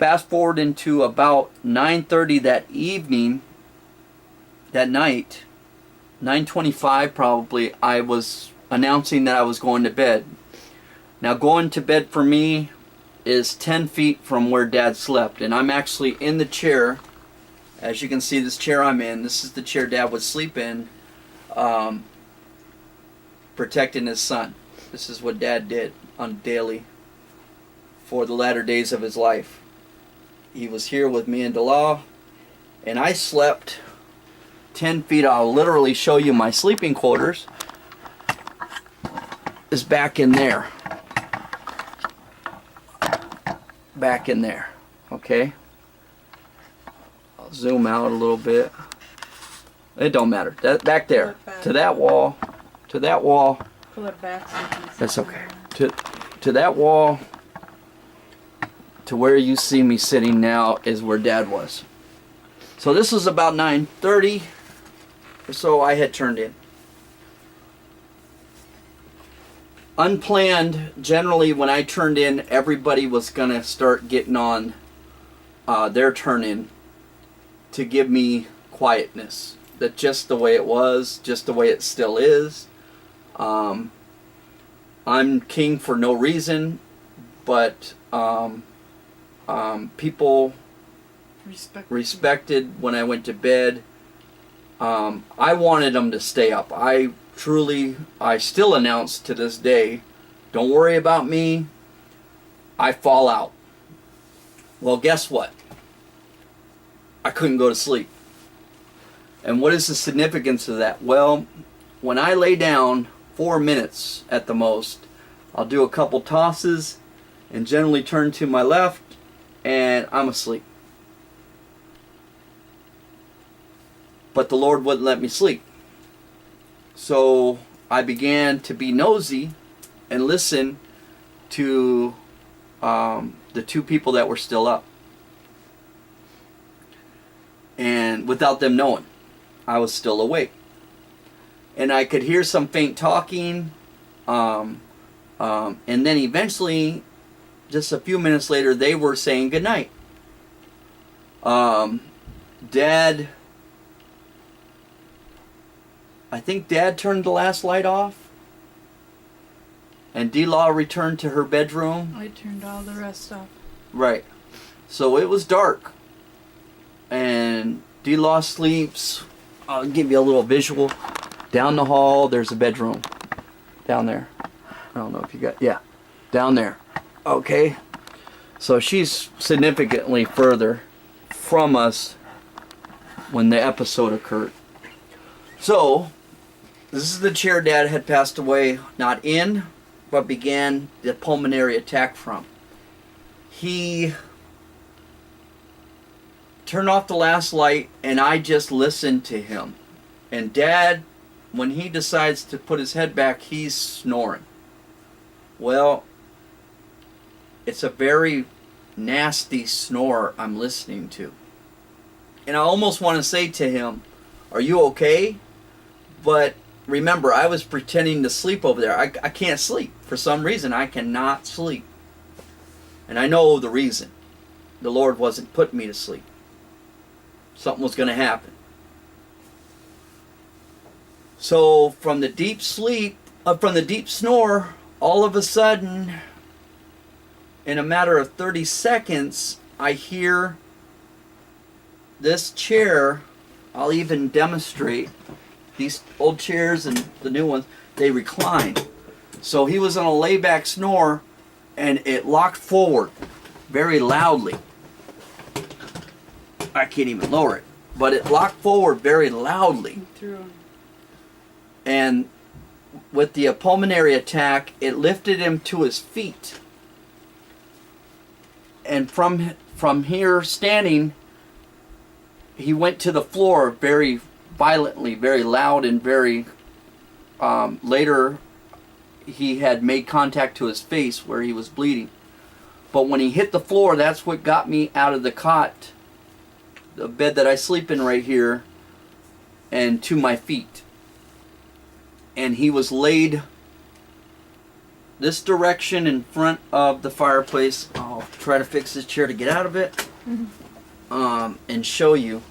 fast forward into about 9:30 that night, 9:25 probably, I was announcing that I was going to bed. Now going to bed for me is 10 feet from where Dad slept, and I'm actually in the chair. As you can see, this chair I'm in, this is the chair Dad would sleep in, protecting his son. This is what Dad did on daily for the latter days of his life. He was here with me and Delaw, and I slept 10 feet. I'll literally show you my sleeping quarters is back in there. Back in there. Okay? I'll zoom out a little bit. It don't matter. That back there. To that wall. To that wall. Pull it back so you can see. That's okay. To that wall, to where you see me sitting now, is where Dad was. So this was about 9:30 or so I had turned in. Unplanned, generally when I turned in, everybody was going to start getting on their turn in to give me quietness. That just the way it was, just the way it still is. I'm king for no reason, but people respected when I went to bed. I wanted them to stay up. I still announce to this day, don't worry about me, I fall out. Well, guess what? I couldn't go to sleep. And what is the significance of that? Well, when I lay down, 4 minutes at the most, I'll do a couple tosses and generally turn to my left, and I'm asleep. But the Lord wouldn't let me sleep. So I began to be nosy and listen to the two people that were still up. And without them knowing, I was still awake. And I could hear some faint talking. And then eventually, just a few minutes later, they were saying goodnight. Dad... I think Dad turned the last light off. And D-Law returned to her bedroom. I turned all the rest off. Right. So it was dark. And D-Law sleeps. I'll give you a little visual. Down the hall, there's a bedroom. Down there. I don't know if you got... Yeah. Down there. Okay. So she's significantly further from us when the episode occurred. So... this is the chair Dad had passed away, not in, but began the pulmonary attack from. He turned off the last light, and I just listened to him. And Dad, when he decides to put his head back, he's snoring. Well, it's a very nasty snore I'm listening to. And I almost want to say to him, are you okay? But remember, I was pretending to sleep over there. I can't sleep. For some reason, I cannot sleep. And I know the reason. The Lord wasn't putting me to sleep. Something was going to happen. So from the deep sleep, from the deep snore, all of a sudden, in a matter of 30 seconds, I hear this chair. I'll even demonstrate. These old chairs and the new ones, they recline. So he was on a layback snore, and it locked forward very loudly. I can't even lower it, but it locked forward very loudly. And with the pulmonary attack, it lifted him to his feet. And from here standing, he went to the floor very violently, very loud, and very later he had made contact to his face where he was bleeding. But when he hit the floor, that's what got me out of the cot, the bed that I sleep in right here, and to my feet. And he was laid this direction in front of the fireplace. Oh, try to fix this chair to get out of it. And show you.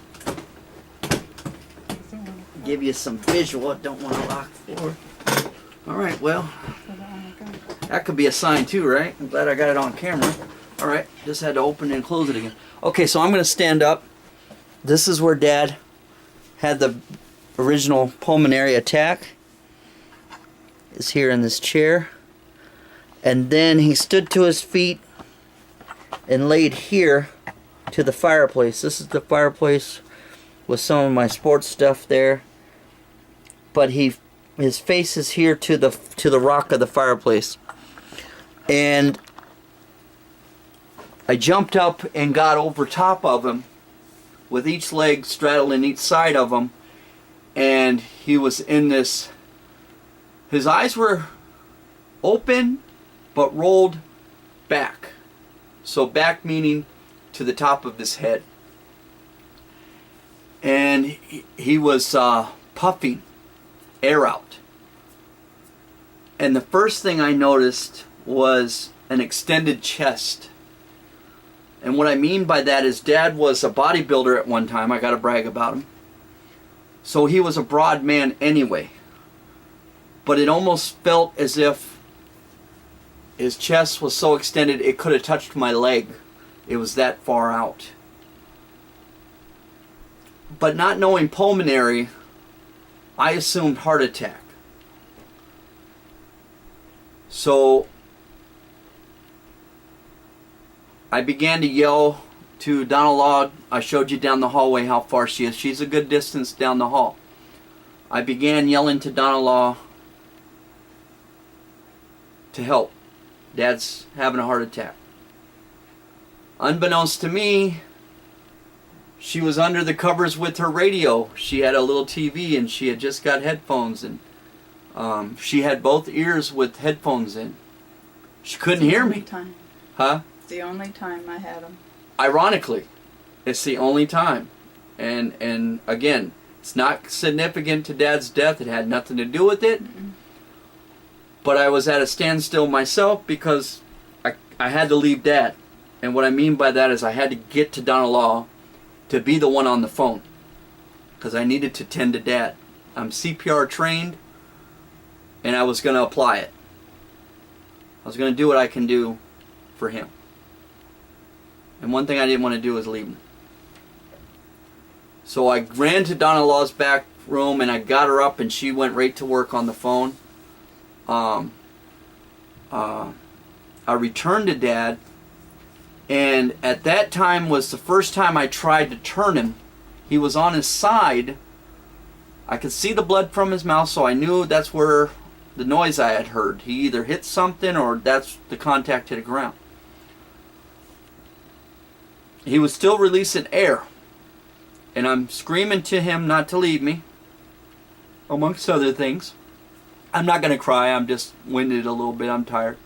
Give you some visual. Don't want to lock the floor. Alright, well. That could be a sign too, right? I'm glad I got it on camera. Alright, just had to open and close it again. Okay, so I'm going to stand up. This is where Dad had the original pulmonary attack. Is here in this chair. And then he stood to his feet and laid here to the fireplace. This is the fireplace with some of my sports stuff there. But his face is here to the rock of the fireplace. And I jumped up and got over top of him with each leg straddling each side of him, and he was in this, his eyes were open but rolled back. So back meaning to the top of his head. And he was puffing air out. And the first thing I noticed was an extended chest. And what I mean by that is Dad was a bodybuilder at one time. I gotta brag about him. So he was a broad man anyway. But it almost felt as if his chest was so extended it could have touched my leg. It was that far out. But not knowing pulmonary, I assumed heart attack. So I began to yell to Donna Law. I showed you down the hallway how far she is. She's a good distance down the hall. I began yelling to Donna Law to help. Dad's having a heart attack. Unbeknownst to me, she was under the covers with her radio. She had a little TV and she had just got headphones, and she had both ears with headphones in. She couldn't hear me. Huh? The only time I had them. Ironically, it's the only time. And again, it's not significant to Dad's death. It had nothing to do with it. But I was at a standstill myself because I had to leave Dad. And what I mean by that is I had to get to Donna Law to be the one on the phone, because I needed to tend to Dad. I'm CPR trained, and I was going to apply it. I was going to do what I can do for him. And one thing I didn't want to do was leave him. So I ran to Donna Law's back room and I got her up and she went right to work on the phone. I returned to Dad, and at that time was the first time I tried to turn him. He was on his side. I could see the blood from his mouth, so I knew that's where the noise I had heard. He either hit something or that's the contact hit the ground. He was still releasing air, and I'm screaming to him not to leave me, amongst other things. I'm not going to cry, I'm just winded a little bit, I'm tired.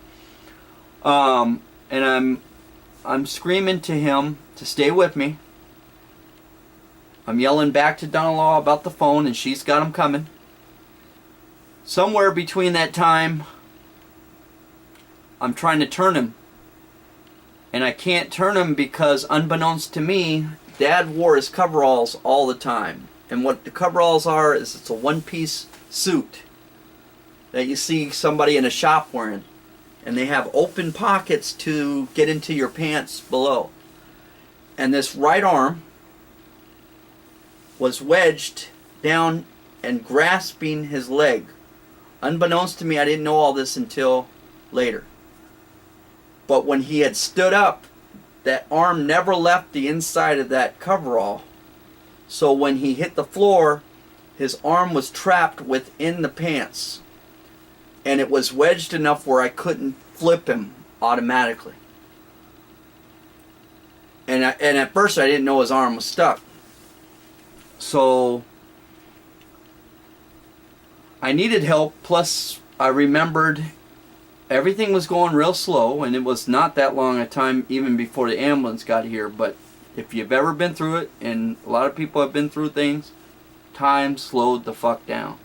And I'm screaming to him to stay with me. I'm yelling back to Donna Law about the phone, and she's got him coming. Somewhere between that time, I'm trying to turn him. And I can't turn him because, unbeknownst to me, Dad wore his coveralls all the time. And what the coveralls are is it's a one-piece suit that you see somebody in a shop wearing. And they have open pockets to get into your pants below. And this right arm was wedged down and grasping his leg. Unbeknownst to me, I didn't know all this until later. But when he had stood up, that arm never left the inside of that coverall. So when he hit the floor, his arm was trapped within the pants. And it was wedged enough where I couldn't flip him automatically. And at first I didn't know his arm was stuck. So I needed help, plus I remembered everything was going real slow, and it was not that long a time even before the ambulance got here. But if you've ever been through it, and a lot of people have been through things, time slowed the fuck down.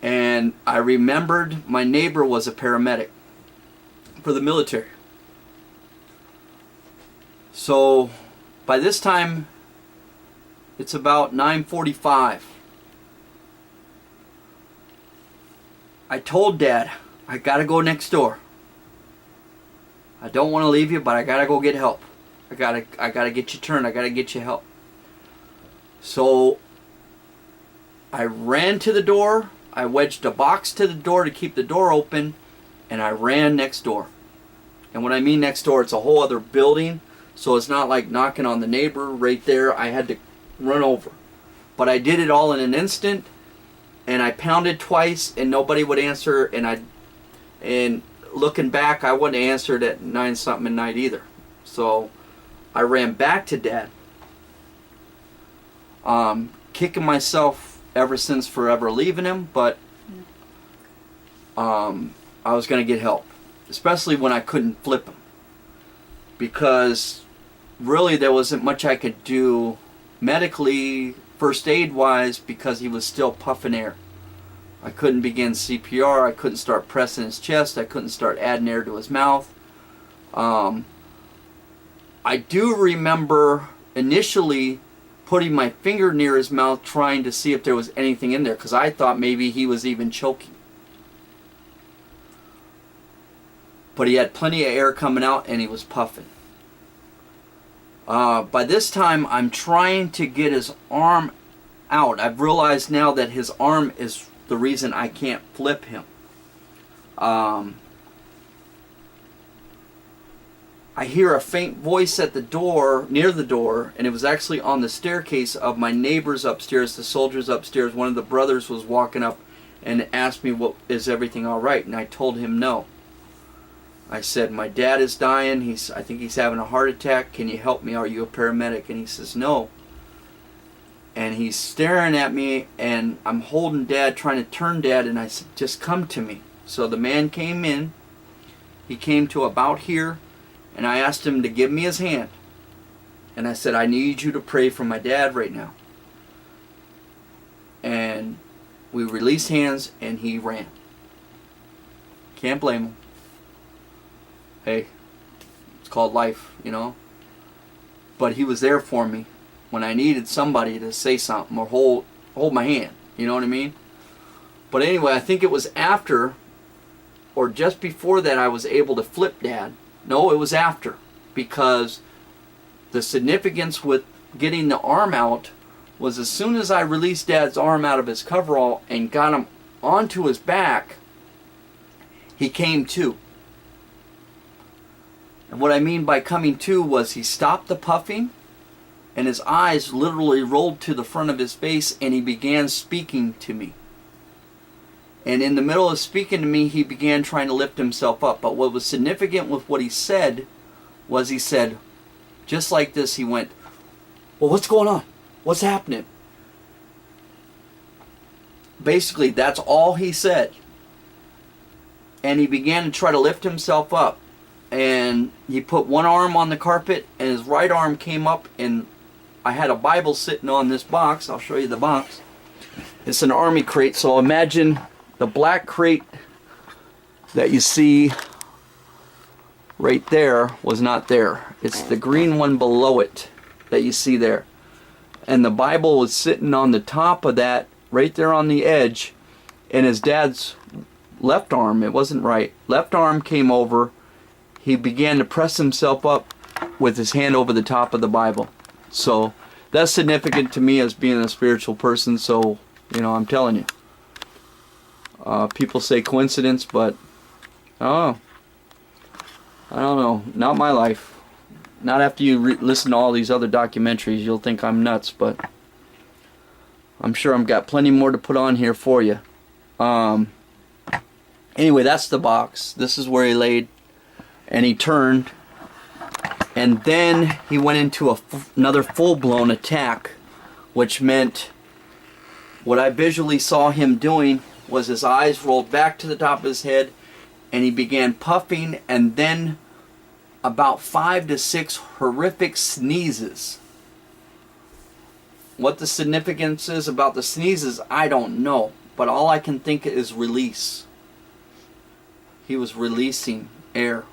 And I remembered my neighbor was a paramedic for the military. So by this time, it's about 9:45. I told Dad, I gotta go next door. I don't want to leave you, but I gotta go get help. I gotta get you turned. I gotta get you help. So I ran to the door. I wedged a box to the door to keep the door open, and I ran next door. And when I mean next door, it's a whole other building, so it's not like knocking on the neighbor right there. I had to run over. But I did it all in an instant, and I pounded twice, and nobody would answer, and looking back, I wouldn't have answered at 9-something at night either. So I ran back to Dad, kicking myself ever since forever leaving him, but I was going to get help, especially when I couldn't flip him, because really there wasn't much I could do medically, first aid wise, because he was still puffing air. I couldn't begin CPR. I couldn't start pressing his chest. I couldn't start adding air to his mouth. I do remember initially putting my finger near his mouth trying to see if there was anything in there, because I thought maybe he was even choking. But he had plenty of air coming out and he was puffing. By this time, I'm trying to get his arm out. I've realized now that his arm is the reason I can't flip him. I hear a faint voice at the door, near the door, and it was actually on the staircase of my neighbors upstairs, the soldiers upstairs. One of the brothers was walking up and asked me, is everything all right? And I told him no. I said, my dad is dying. I think he's having a heart attack. Can you help me? Are you a paramedic? And he says, no. And he's staring at me, and I'm holding Dad, trying to turn Dad, and I said, just come to me. So the man came in. He came to about here, and I asked him to give me his hand. And I said, I need you to pray for my dad right now. And we released hands, and he ran. Can't blame him. Hey, it's called life, you know. But he was there for me when I needed somebody to say something or hold my hand. You know what I mean? But anyway, I think it was after or just before that I was able to flip Dad. No, it was after, because the significance with getting the arm out was as soon as I released Dad's arm out of his coverall and got him onto his back, he came to. And what I mean by coming to was he stopped the puffing, and his eyes literally rolled to the front of his face, and he began speaking to me. And in the middle of speaking to me, he began trying to lift himself up. But what was significant with what he said was he said, just like this, he went, well, what's going on? What's happening? Basically, that's all he said. And he began to try to lift himself up. And he put one arm on the carpet, and his right arm came up, and I had a Bible sitting on this box. I'll show you the box. It's an army crate, so imagine the black crate that you see right there was not there. It's the green one below it that you see there. And the Bible was sitting on the top of that, right there on the edge, and his dad's left arm, it wasn't right, left arm came over. He began to press himself up with his hand over the top of the Bible. So that's significant to me as being a spiritual person. So, you know, I'm telling you. People say coincidence, but I don't know. Not my life. Not after you listen to all these other documentaries. You'll think I'm nuts, but I'm sure I've got plenty more to put on here for you. Anyway, that's the box. This is where he laid. And he turned, and then he went into another full-blown attack, which meant what I visually saw him doing was his eyes rolled back to the top of his head, and he began puffing, and then about 5 to 6 horrific sneezes. What the significance is about the sneezes, I don't know, but all I can think is release. He was releasing air.